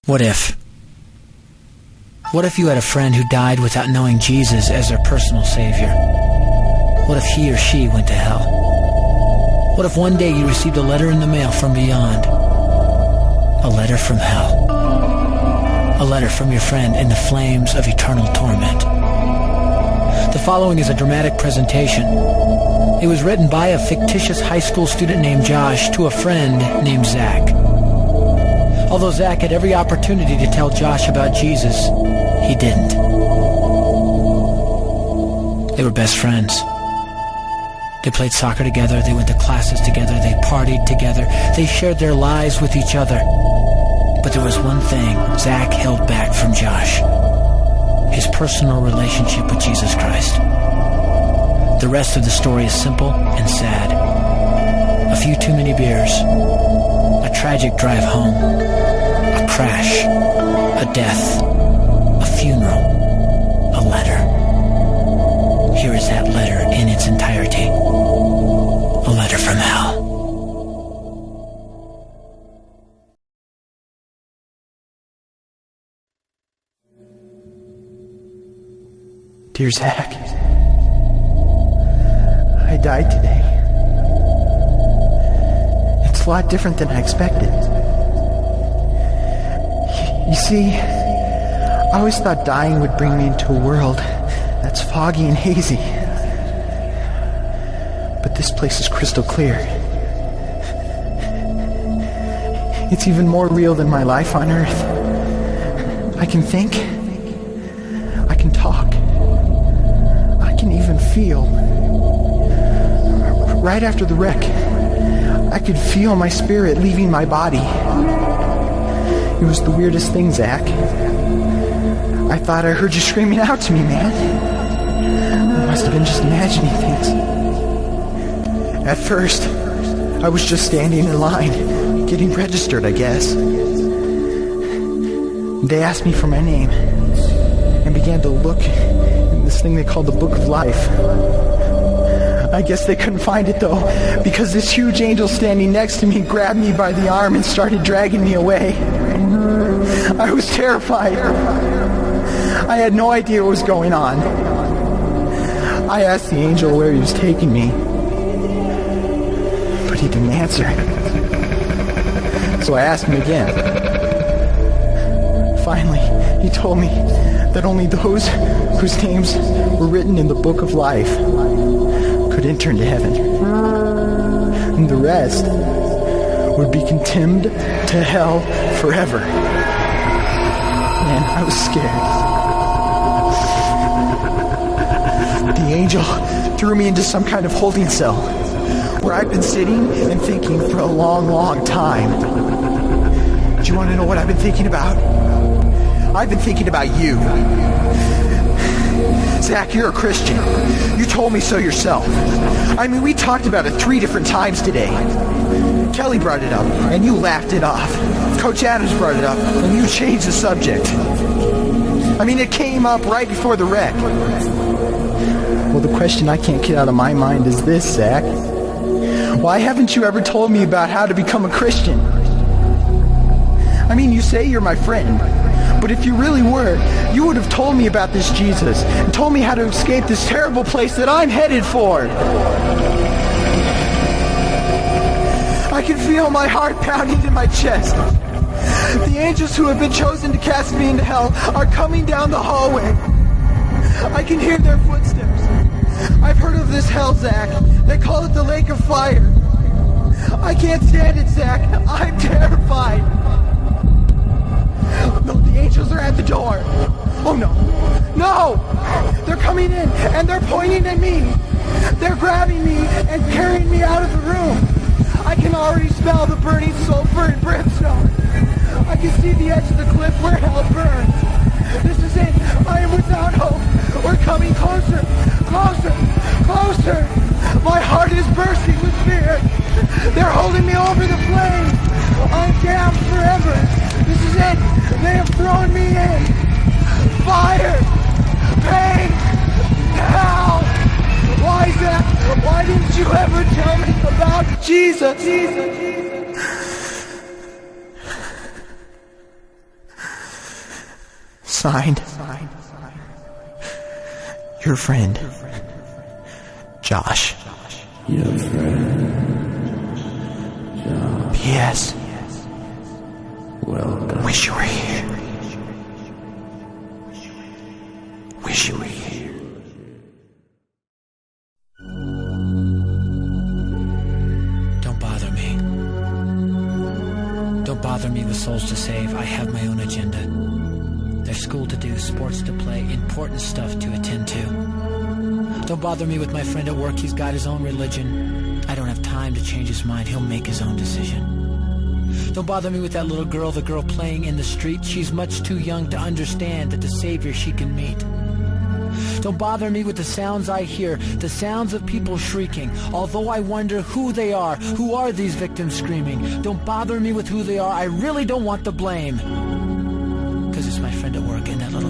What if? What if you had a friend who died without knowing Jesus as their personal savior? What if he or she went to hell? What if one day you received a letter in the mail from beyond? A letter from hell. A letter from your friend in the flames of eternal torment. The following is a dramatic presentation. It was written by a fictitious high school student named Josh to a friend named Zach. Although Zach had every opportunity to tell Josh about Jesus, he didn't. They were best friends. They played soccer together, they went to classes together, they partied together, they shared their lives with each other. But there was one thing Zach held back from Josh: his personal relationship with Jesus Christ. The rest of the story is simple and sad. A few too many beers, a tragic drive home, a crash, a death, a funeral, a letter. Here is that letter in its entirety. A letter from hell. Dear Zach, I died today. It's a lot different than I expected. You see, I always thought dying would bring me into a world that's foggy and hazy. But this place is crystal clear. It's even more real than my life on Earth. I can think. I can talk. I can even feel. Right after the wreck, I could feel my spirit leaving my body. It was the weirdest thing, Zach. I thought I heard you screaming out to me, man. I must have been just imagining things. At first, I was just standing in line, getting registered, I guess. They asked me for my name and began to look in this thing they called the Book of Life. I guess they couldn't find it, though, because this huge angel standing next to me grabbed me by the arm and started dragging me away. I was terrified. I had no idea what was going on. I asked the angel where he was taking me, but he didn't answer. So I asked him again. Finally, he told me that only those whose names were written in the Book of Life could enter into heaven. And the rest would be condemned to hell forever. Man, I was scared. The angel threw me into some kind of holding cell where I've been sitting and thinking for a long, long time. Do you want to know what I've been thinking about? I've been thinking about you. Zach, you're a Christian. You told me so yourself. I mean, we talked about it 3 different times today. Kelly brought it up, and you laughed it off. Coach Adams brought it up, and you changed the subject. I mean, it came up right before the wreck. Well, the question I can't get out of my mind is this, Zach. Why haven't you ever told me about how to become a Christian? I mean, you say you're my friend, but if you really were, you would have told me about this Jesus and told me how to escape this terrible place that I'm headed for. I can feel my heart pounding in my chest. The angels who have been chosen to cast me into hell are coming down the hallway. I can hear their footsteps. I've heard of this hell, Zach. They call it the lake of fire. I can't stand it, Zach. I'm terrified. No, the angels are at the door. Oh, no. No! They're coming in, and they're pointing at me. They're grabbing me and carrying me out of the room. I can already smell the burning sulfur and brimstone. I can see the edge of the cliff where hell burns. This is it. I am without hope. We're coming closer, closer, closer. My heart is bursting with fear. They're holding me over the flames. I'm damned forever. This is it. They have thrown me in. Fire. Pain. Hell. Why, Zach? Why didn't you ever tell me about Jesus? Signed, your friend, Josh. Your friend, Josh. P.S. Welcome. Wish you were here. Wish you were here. Don't bother me. Don't bother me with souls to save. I have my own agenda. There's school to do, sports to play, important stuff to attend to. Don't bother me with my friend at work. He's got his own religion. I don't have time to change his mind. He'll make his own decision. Don't bother me with that little girl, the girl playing in the street. She's much too young to understand that the savior she can meet. Don't bother me with the sounds I hear, the sounds of people shrieking, although I wonder who they are. Who are these victims screaming? Don't bother me with who they are. I really don't want the blame. Because it's my friend at work and that little